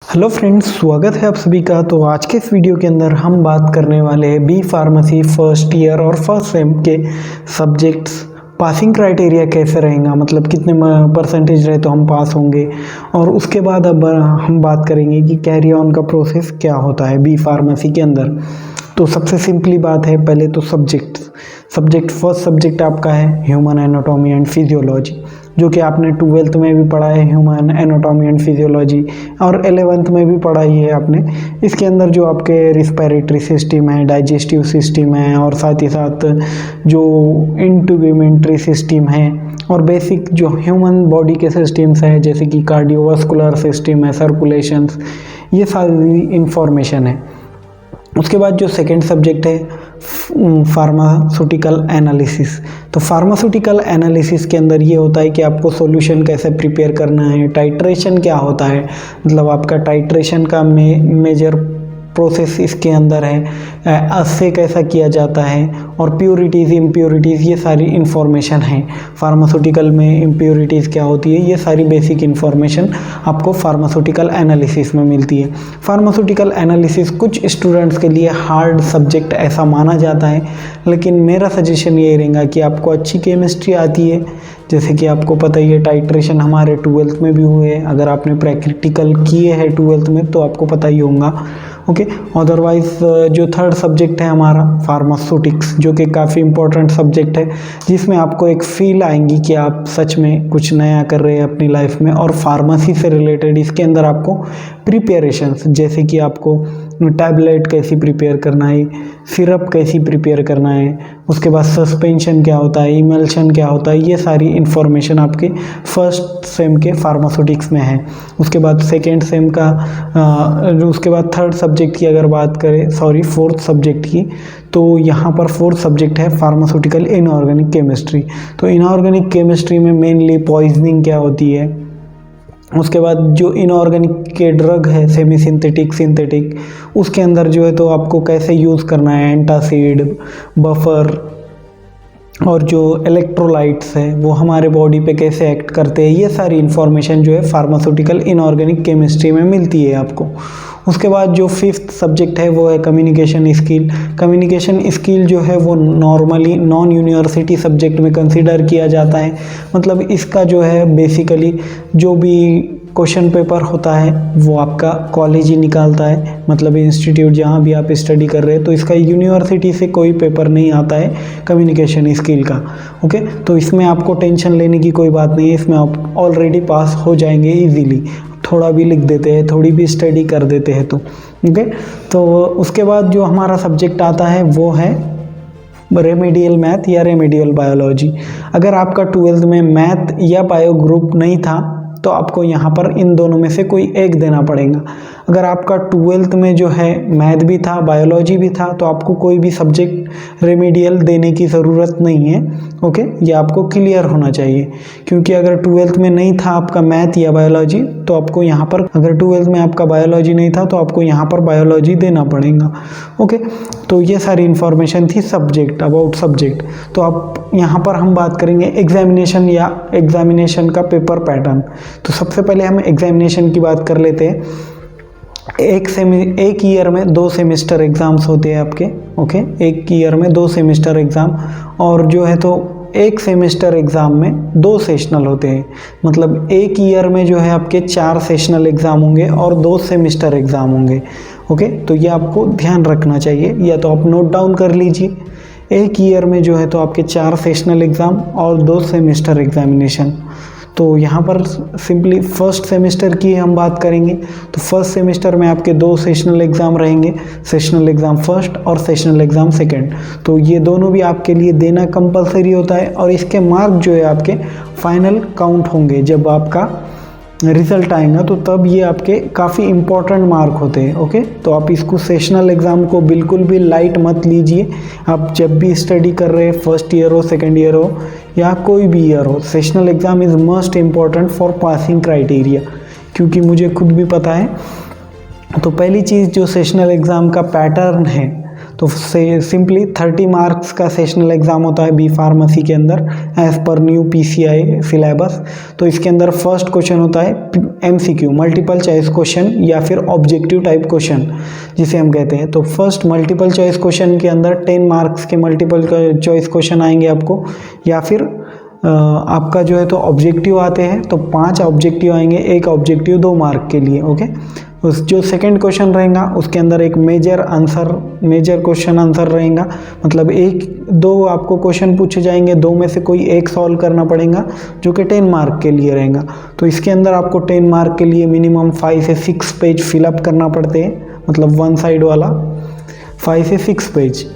Hello friends, स्वागत है आप सभी का। तो आज के इस वीडियो के अंदर हम बात करने वाले हैं बी फार्मेसी फर्स्ट ईयर और फर्स्ट सेम के सब्जेक्ट्स पासिंग क्राइटेरिया कैसे रहेगा, मतलब कितने परसेंटेज रहे तो हम पास होंगे। और उसके बाद अब हम बात करेंगे कि कैरी ऑन का प्रोसेस क्या होता है बी फार्मेसी के अंदर। तो सबसे सिंपली बात है, पहले तो फर्स्ट सब्जेक्ट आपका है ह्यूमन एनाटॉमी एंड फिजियोलॉजी, जो कि आपने 12th में भी पढ़ा है ह्यूमन एनाटॉमी एंड फिजियोलॉजी, और 11th में भी पढ़ा ही है आपने। इसके अंदर जो आपके रिस्पिरेटरी सिस्टम है, डाइजेस्टिव सिस्टम है, और साथ ही साथ जो इंटीग्यूमेंट्री सिस्टम है, और बेसिक जो ह्यूमन बॉडी के सिस्टम्स हैं जैसे कि कार्डियोवास्कुलर सिस्टम है, सर्कुलेशंस, ये सारी इंफॉर्मेशन है। उसके बाद जो सेकंड सब्जेक्ट है फार्मास्यूटिकल एनालिसिस। तो फार्मास्यूटिकल एनालिसिस के अंदर ये होता है कि आपको सॉल्यूशन कैसे प्रिपेयर करना है, टाइट्रेशन क्या होता है, मतलब आपका टाइट्रेशन का मेजर प्रोसेस इसके अंदर है, अससे कैसा किया जाता है, और प्योरिटीज़ इम्प्योरिटीज़, ये सारी इन्फॉर्मेशन है। फार्मास्यूटिकल में इम्प्योरिटीज़ क्या होती है, ये सारी बेसिक इन्फॉर्मेशन आपको फार्मास्यूटिकल एनालिसिस में मिलती है। फार्मास्यूटिकल एनालिसिस कुछ स्टूडेंट्स के लिए हार्ड सब्जेक्ट ऐसा माना जाता है, लेकिन मेरा सजेशन ये रहेगा कि आपको अच्छी केमिस्ट्री आती है, जैसे कि आपको पता ही है टाइट्रेशन हमारे 12th में भी हुए हैं। अगर आपने प्रैक्टिकल किए हैं 12th में तो आपको पता ही होगा। ओके, अदरवाइज जो थर्ड सब्जेक्ट है हमारा फार्मास्यूटिक्स, जो कि काफ़ी इंपॉर्टेंट सब्जेक्ट है, जिसमें आपको एक फील आएंगी कि आप सच में कुछ नया कर रहे हैं अपनी लाइफ में। और फार्मेसी से रिलेटेड इसके अंदर आपको प्रिपरेशंस, जैसे कि आपको टैबलेट कैसी प्रिपेयर करना है, सिरप कैसी प्रिपेयर करना है, उसके बाद सस्पेंशन क्या होता है, इमल्शन क्या होता है, ये सारी इन्फॉर्मेशन आपके फर्स्ट सेम के फार्मास्यूटिक्स में है। उसके बाद सेकेंड सेम का उसके बाद थर्ड सब्जेक्ट की अगर बात करें, फोर्थ सब्जेक्ट की, तो यहाँ पर फोर्थ सब्जेक्ट है फार्मास्यूटिकल इनऑर्गेनिक केमिस्ट्री। तो इनऑर्गेनिक केमिस्ट्री में मेनली पॉइजनिंग क्या होती है, उसके बाद जो इनऑर्गेनिक के ड्रग है सेमी सिंथेटिक, सिंथेटिक, उसके अंदर जो है तो आपको कैसे यूज़ करना है, एंटासिड, बफर, और जो इलेक्ट्रोलाइट्स है वो हमारे बॉडी पे कैसे एक्ट करते हैं, ये सारी इन्फॉर्मेशन जो है फार्मास्यूटिकल इनऑर्गेनिक केमिस्ट्री में मिलती है आपको। उसके बाद जो फिफ्थ सब्जेक्ट है वो है कम्युनिकेशन स्किल। कम्युनिकेशन स्किल जो है वो नॉर्मली नॉन यूनिवर्सिटी सब्जेक्ट में कंसीडर किया जाता है, मतलब इसका जो है बेसिकली जो भी क्वेश्चन पेपर होता है वो आपका कॉलेज ही निकालता है, मतलब इंस्टीट्यूट जहाँ भी आप स्टडी कर रहे हैं, तो इसका यूनिवर्सिटी से कोई पेपर नहीं आता है कम्युनिकेशन स्किल का। ओके, तो इसमें आपको टेंशन लेने की कोई बात नहीं है, इसमें आप ऑलरेडी पास हो जाएंगे इजीली। थोड़ा भी लिख देते हैं, थोड़ी भी स्टडी कर देते हैं तो ओके। तो उसके बाद जो हमारा सब्जेक्ट आता है वो है रेमेडियल मैथ या रेमेडियल बायोलॉजी। अगर आपका 12th में मैथ या बायो ग्रुप नहीं था तो आपको यहाँ पर इन दोनों में से कोई एक देना पड़ेगा। अगर आपका 12th में जो है मैथ भी था, बायोलॉजी भी था, तो आपको कोई भी सब्जेक्ट रेमेडियल देने की ज़रूरत नहीं है। ओके, ये आपको क्लियर होना चाहिए, क्योंकि अगर 12th में नहीं था आपका मैथ या बायोलॉजी तो आपको यहाँ पर, अगर 12th में आपका बायोलॉजी नहीं था तो आपको यहाँ पर बायोलॉजी देना पड़ेगा। ओके, तो ये सारी इन्फॉर्मेशन थी सब्जेक्ट, अबाउट सब्जेक्ट। तो आप यहाँ पर हम बात करेंगे एग्जामिनेशन या एग्जामिनेशन का पेपर पैटर्न। तो सबसे पहले हम एग्जामिनेशन की बात कर लेते हैं। एक ईयर में 2 सेमेस्टर एग्ज़ाम्स होते हैं आपके। ओके, एक ईयर में 2 सेमेस्टर एग्ज़ाम, और जो है तो एक सेमेस्टर एग्ज़ाम में 2 सेशनल होते हैं, मतलब एक ईयर में जो है आपके 4 सेशनल एग्ज़ाम होंगे और 2 सेमेस्टर एग्ज़ाम होंगे। ओके, तो ये आपको ध्यान रखना चाहिए, या तो आप नोट डाउन कर लीजिए। एक ईयर में जो है तो आपके 4 सेशनल एग्ज़ाम और 2 सेमेस्टर एग्जामिनेशन। तो यहाँ पर सिंपली फर्स्ट सेमेस्टर की हम बात करेंगे, तो फर्स्ट सेमेस्टर में आपके 2 सेशनल एग्ज़ाम रहेंगे, सेशनल एग्ज़ाम फर्स्ट और सेशनल एग्ज़ाम सेकंड। तो ये दोनों भी आपके लिए देना कंपलसरी होता है, और इसके मार्क जो है आपके फाइनल काउंट होंगे जब आपका रिज़ल्ट आएगा, तो तब ये आपके काफ़ी इम्पॉर्टेंट मार्क होते हैं। ओके, तो आप इसको सेशनल एग्ज़ाम को बिल्कुल भी लाइट मत लीजिए। आप जब भी स्टडी कर रहे हैं, फर्स्ट ईयर हो, सेकेंड ईयर हो, या कोई भी ईयर हो, sessional exam is most important for passing criteria, क्योंकि मुझे खुद भी पता है। तो पहली चीज़ जो सेशनल एग्ज़ाम का पैटर्न है, तो सिंपली 30 मार्क्स का सेशनल एग्ज़ाम होता है बी फार्मेसी के अंदर as per new PCI syllabus. तो इसके अंदर फर्स्ट क्वेश्चन होता है MCQ, मल्टीपल चॉइस क्वेश्चन या फिर ऑब्जेक्टिव टाइप क्वेश्चन जिसे हम कहते हैं। तो फर्स्ट मल्टीपल चॉइस क्वेश्चन के अंदर 10 मार्क्स के मल्टीपल चॉइस क्वेश्चन आएंगे आपको, या फिर आपका जो है तो ऑब्जेक्टिव आते हैं तो 5 ऑब्जेक्टिव आएंगे, एक ऑब्जेक्टिव 2 मार्क के लिए। ओके, उस जो सेकंड क्वेश्चन रहेगा उसके अंदर एक मेजर क्वेश्चन आंसर रहेगा, मतलब 1-2 आपको क्वेश्चन पूछे जाएंगे, 2 में से कोई एक सॉल्व करना पड़ेगा जो कि 10 मार्क के लिए रहेगा। तो इसके अंदर आपको 10 मार्क के लिए मिनिमम 5 से 6 पेज फिलअप करना पड़ते हैं, मतलब वन साइड वाला 5 से 6 पेज।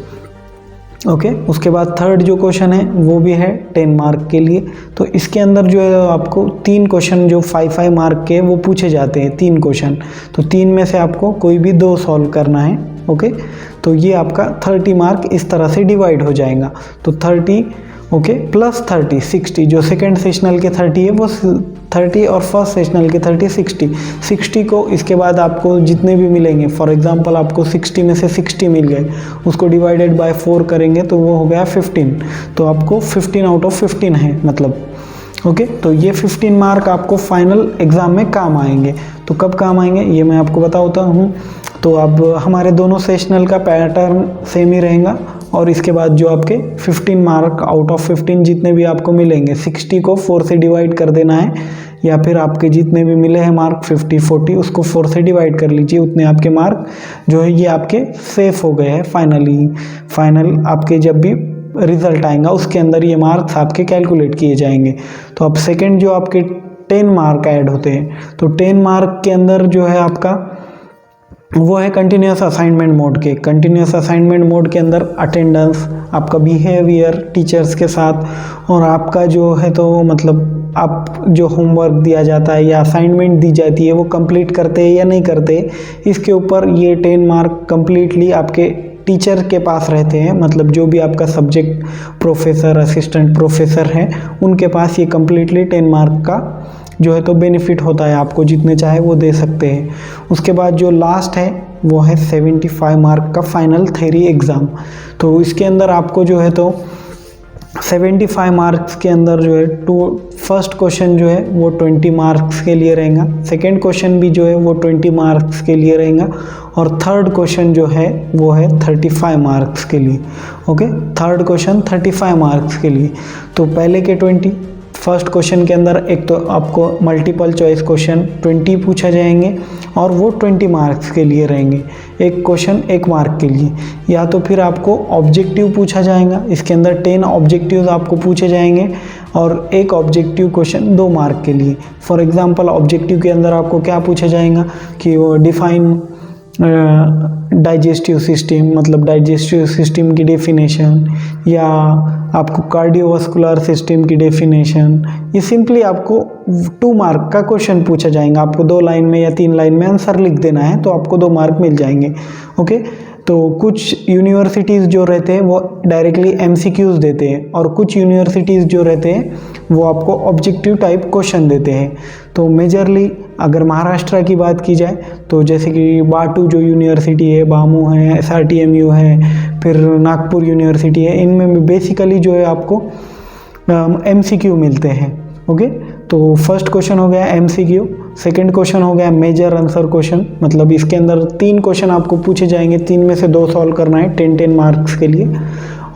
ओके, उसके बाद थर्ड जो क्वेश्चन है वो भी है 10 मार्क के लिए। तो इसके अंदर जो है आपको 3 क्वेश्चन जो 5-5 मार्क के वो पूछे जाते हैं, 3 क्वेश्चन। तो 3 में से आपको कोई भी 2 सॉल्व करना है। ओके, तो ये आपका 30 मार्क इस तरह से डिवाइड हो जाएगा। तो 30 ओके प्लस 30 60, जो सेकेंड सेशनल के 30 है वो 30 और फर्स्ट सेशनल के 30 60 को इसके बाद आपको जितने भी मिलेंगे, फॉर एग्जांपल आपको 60 में से 60 मिल गए, उसको डिवाइडेड बाय 4 करेंगे तो वो हो गया 15। तो आपको 15 आउट ऑफ 15 है मतलब। ओके, तो ये 15 मार्क आपको फाइनल एग्ज़ाम में काम आएंगे। तो कब काम आएंगे ये मैं आपको बताता हूँ। तो अब हमारे दोनों सेशनल का पैटर्न सेम ही रहेगा, और इसके बाद जो आपके 15 मार्क आउट ऑफ 15 जितने भी आपको मिलेंगे, 60 को 4 से डिवाइड कर देना है, या फिर आपके जितने भी मिले हैं मार्क 50-40 उसको 4 से डिवाइड कर लीजिए, उतने आपके मार्क जो है ये आपके सेफ हो गए हैं। फाइनल आपके जब भी रिजल्ट आएगा उसके अंदर ये मार्क्स आपके कैलकुलेट किए जाएंगे। तो अब सेकेंड जो आपके 10 मार्क ऐड होते हैं, तो 10 मार्क के अंदर जो है आपका वो है कंटिन्यूस असाइनमेंट मोड के। कंटिन्यूस असाइनमेंट मोड के अंदर अटेंडेंस, आपका बिहेवियर टीचर्स के साथ, और आपका जो है तो मतलब आप जो होमवर्क दिया जाता है या असाइनमेंट दी जाती है वो कंप्लीट करते हैं या नहीं करते, इसके ऊपर ये 10 मार्क कंप्लीटली आपके टीचर के पास रहते हैं। मतलब जो भी आपका सब्जेक्ट प्रोफेसर, असिस्टेंट प्रोफेसर हैं उनके पास ये कंप्लीटली 10 मार्क का जो है तो बेनिफिट होता है, आपको जितने चाहे वो दे सकते हैं। उसके बाद जो लास्ट है वो है 75 मार्क का फाइनल थ्योरी एग्ज़ाम। तो इसके अंदर आपको जो है तो 75 मार्क्स के अंदर जो है फर्स्ट क्वेश्चन जो है वो 20 मार्क्स के लिए रहेगा, सेकंड क्वेश्चन भी जो है वो 20 मार्क्स के लिए रहेगा, और थर्ड क्वेश्चन जो है वो है 35 मार्क्स के लिए। ओके, थर्ड क्वेश्चन 35 मार्क्स के लिए। तो पहले के 20, फर्स्ट क्वेश्चन के अंदर एक तो आपको मल्टीपल चॉइस क्वेश्चन 20 पूछा जाएंगे और वो 20 मार्क्स के लिए रहेंगे, एक क्वेश्चन 1 मार्क के लिए। या तो फिर आपको ऑब्जेक्टिव पूछा जाएगा, इसके अंदर 10 ऑब्जेक्टिव्स आपको पूछे जाएंगे और एक ऑब्जेक्टिव क्वेश्चन 2 मार्क के लिए। फॉर एग्जांपल ऑब्जेक्टिव के अंदर आपको क्या पूछा जाएगा कि वो डिफाइन डाइजेस्टिव सिस्टम, मतलब डाइजेस्टिव सिस्टम की डेफिनेशन, या आपको कार्डियोवास्कुलर सिस्टम की डेफिनेशन। ये सिंपली आपको 2 मार्क का क्वेश्चन पूछा जाएगा, आपको 2 लाइन में या 3 लाइन में आंसर लिख देना है तो आपको 2 मार्क मिल जाएंगे। ओके, तो कुछ यूनिवर्सिटीज़ जो रहते हैं वो डायरेक्टली MCQs देते हैं, और कुछ यूनिवर्सिटीज़ जो रहते हैं वो आपको ऑब्जेक्टिव टाइप क्वेश्चन देते हैं। तो मेजरली अगर महाराष्ट्र की बात की जाए तो जैसे कि बाटू जो यूनिवर्सिटी है, बामू है, SRTMU है, फिर नागपुर यूनिवर्सिटी है, इनमें बेसिकली जो है आपको MCQ मिलते हैं। ओके, तो फर्स्ट क्वेश्चन हो गया MCQ, सेकंड क्वेश्चन हो गया मेजर आंसर क्वेश्चन, मतलब इसके अंदर 3 क्वेश्चन आपको पूछे जाएंगे, 3 में से 2 सॉल्व करना है 10-10 मार्क्स के लिए।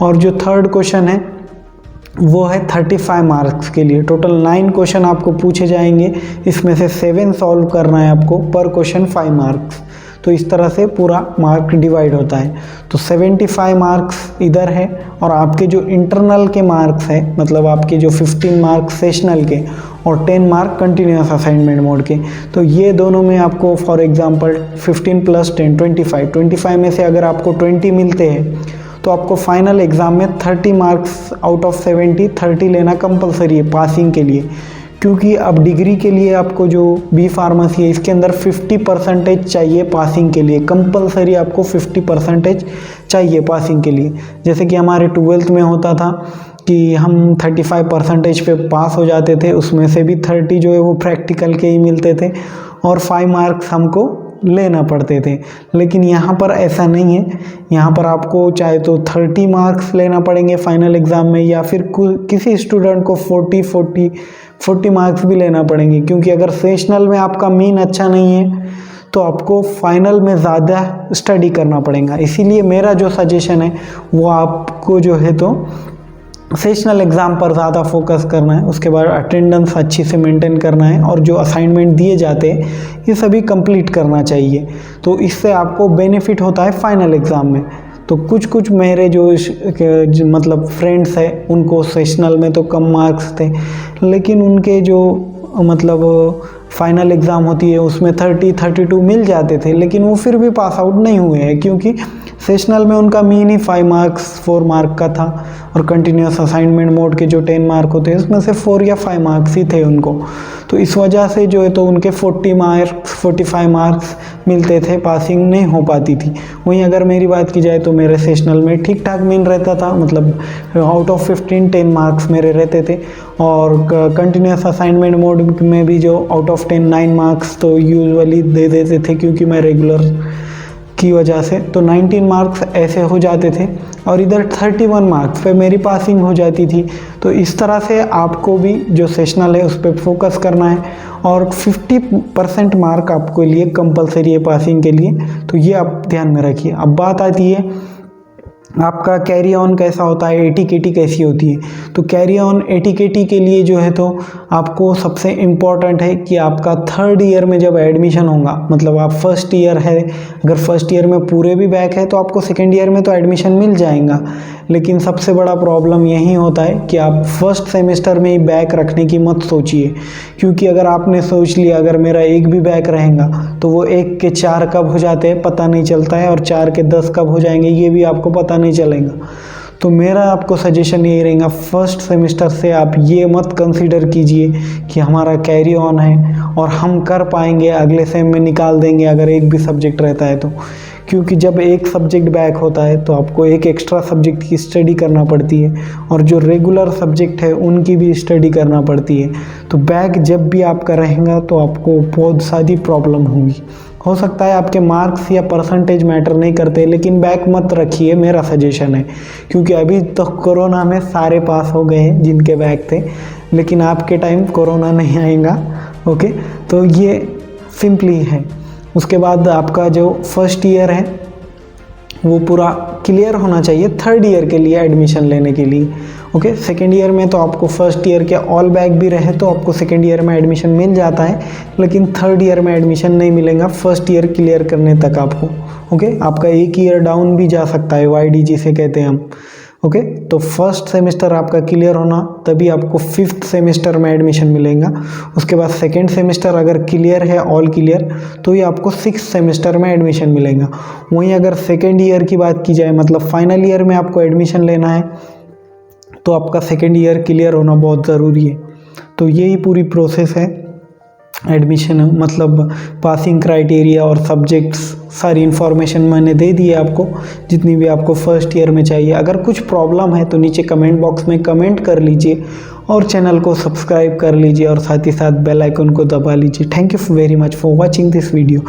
और जो थर्ड क्वेश्चन है वो है 35 मार्क्स के लिए। टोटल 9 क्वेश्चन आपको पूछे जाएंगे, इसमें से 7 सॉल्व करना है आपको, पर क्वेश्चन 5 मार्क्स। तो इस तरह से पूरा मार्क डिवाइड होता है। तो 75 मार्क्स इधर है, और आपके जो इंटरनल के मार्क्स है, मतलब आपके जो 15 मार्क्स सेशनल के और 10 मार्क कंटिन्यूस असाइनमेंट मोड के, तो ये दोनों में आपको फॉर एग्जांपल 15 + 10 25 में से अगर आपको 20 मिलते हैं तो आपको फाइनल एग्ज़ाम में 30 मार्क्स आउट ऑफ 70 30 लेना कंपलसरी है पासिंग के लिए। क्योंकि अब डिग्री के लिए आपको जो बी फार्मेसी है इसके अंदर 50% चाहिए पासिंग के लिए, कंपलसरी आपको 50% चाहिए पासिंग के लिए। जैसे कि हमारे 12th में होता था कि हम 35% पे पास हो जाते थे, उसमें से भी 30 जो है वो प्रैक्टिकल के ही मिलते थे, और 5 मार्क्स हमको लेना पड़ते थे, लेकिन यहाँ पर ऐसा नहीं है। यहाँ पर आपको चाहे तो 30 मार्क्स लेना पड़ेंगे फाइनल एग्ज़ाम में, या फिर किसी स्टूडेंट को 40 मार्क्स भी लेना पड़ेंगे, क्योंकि अगर सेशनल में आपका मीन अच्छा नहीं है तो आपको फाइनल में ज़्यादा स्टडी करना पड़ेगा। इसीलिए मेरा जो सजेशन है वो आपको जो है तो सेशनल एग्ज़ाम पर ज़्यादा फोकस करना है, उसके बाद अटेंडेंस अच्छी से मेंटेन करना है, और जो असाइनमेंट दिए जाते हैं ये सभी कंप्लीट करना चाहिए। तो इससे आपको बेनिफिट होता है फाइनल एग्ज़ाम में। तो कुछ मेरे जो मतलब फ्रेंड्स हैं उनको सेशनल में तो कम मार्क्स थे, लेकिन उनके जो मतलब फाइनल एग्ज़ाम होती है उसमें 30-32 मिल जाते थे, लेकिन वो फिर भी पास आउट नहीं हुए हैं, क्योंकि सेशनल में उनका मीन ही 5 मार्क्स 4 मार्क का था, और कंटिन्यूस असाइनमेंट मोड के जो 10 मार्क होते हैं उसमें से 4 या 5 मार्क्स ही थे उनको। तो इस वजह से जो है तो उनके 45 मार्क्स मिलते थे, पासिंग नहीं हो पाती थी। वहीं अगर मेरी बात की जाए तो मेरे सेशनल में ठीक ठाक मीन रहता था, मतलब आउट ऑफ 15 10 मार्क्स मेरे रहते थे, और कंटिन्यूस असाइनमेंट मोड में भी जो आउट ऑफ 10 9 मार्क्स तो यूजुअली दे देते थे, क्योंकि मैं रेगुलर की वजह से। तो 19 मार्क्स ऐसे हो जाते थे, और इधर 31 मार्क्स पे मेरी पासिंग हो जाती थी। तो इस तरह से आपको भी जो सेशनल है उस पर फोकस करना है, और 50% मार्क आपके लिए कंपलसरी है पासिंग के लिए, तो ये आप ध्यान में रखिए। अब बात आती है आपका कैरी ऑन कैसा होता है, एटीकेटी कैसी होती है। तो कैरी ऑन एटीकेटी के लिए जो है तो आपको सबसे इम्पॉर्टेंट है कि आपका 3rd ईयर में जब एडमिशन होगा, मतलब आप फर्स्ट ईयर है, अगर फर्स्ट ईयर में पूरे भी बैक है तो आपको 2nd ईयर में तो एडमिशन मिल जाएगा, लेकिन सबसे बड़ा प्रॉब्लम यही होता है कि आप फर्स्ट सेमेस्टर में ही बैक रखने की मत सोचिए, क्योंकि अगर आपने सोच लिया अगर मेरा एक भी बैक रहेगा तो वो 1 के 4 कब हो जाते हैं पता नहीं चलता है, और 4 के 10 कब हो जाएंगे ये भी आपको पता नहीं चलेगा। तो मेरा आपको सजेशन यही रहेगा, फर्स्ट सेमेस्टर से आप ये मत कंसीडर कीजिए कि हमारा कैरी ऑन है और हम कर पाएंगे, अगले सेम में निकाल देंगे अगर एक भी सब्जेक्ट रहता है तो, क्योंकि जब एक सब्जेक्ट बैक होता है तो आपको एक एक्स्ट्रा सब्जेक्ट की स्टडी करना पड़ती है, और जो रेगुलर सब्जेक्ट है उनकी भी स्टडी करना पड़ती है। तो बैक जब भी आपका रहेगा तो आपको बहुत सारी प्रॉब्लम होगी। हो सकता है आपके मार्क्स या परसेंटेज मैटर नहीं करते, लेकिन बैक मत रखिए, मेरा सजेशन है, क्योंकि अभी तो कोरोना में सारे पास हो गए हैं जिनके बैक थे, लेकिन आपके टाइम कोरोना नहीं आएगा। ओके, तो ये सिंपली है। उसके बाद आपका जो फर्स्ट ईयर है वो पूरा क्लियर होना चाहिए 3rd ईयर के लिए एडमिशन लेने के लिए। ओके, 2nd ईयर में तो आपको फर्स्ट ईयर के ऑल बैक भी रहे तो आपको 2nd ईयर में एडमिशन मिल जाता है, लेकिन 3rd ईयर में एडमिशन नहीं मिलेगा फर्स्ट ईयर क्लियर करने तक आपको। ओके, आपका एक ईयर डाउन भी जा सकता है, YD जिसे कहते हैं हम। ओके, तो फर्स्ट सेमेस्टर आपका क्लियर होना तभी आपको 5th सेमेस्टर में एडमिशन मिलेगा। उसके बाद 2nd सेमेस्टर अगर क्लियर है, ऑल क्लियर, तो ये आपको 6th सेमेस्टर में एडमिशन मिलेगा। वहीं अगर 2nd ईयर की बात की जाए, मतलब फाइनल ईयर में आपको एडमिशन लेना है, तो आपका 2nd ईयर क्लियर होना बहुत ज़रूरी है। तो यही पूरी प्रोसेस है एडमिशन, मतलब पासिंग क्राइटेरिया और सब्जेक्ट्स, सारी इन्फॉर्मेशन मैंने दे दी है आपको, जितनी भी आपको फर्स्ट ईयर में चाहिए। अगर कुछ प्रॉब्लम है तो नीचे कमेंट बॉक्स में कमेंट कर लीजिए, और चैनल को सब्सक्राइब कर लीजिए, और साथ ही साथ बेल आइकन को दबा लीजिए। Thank you very much for watching this video.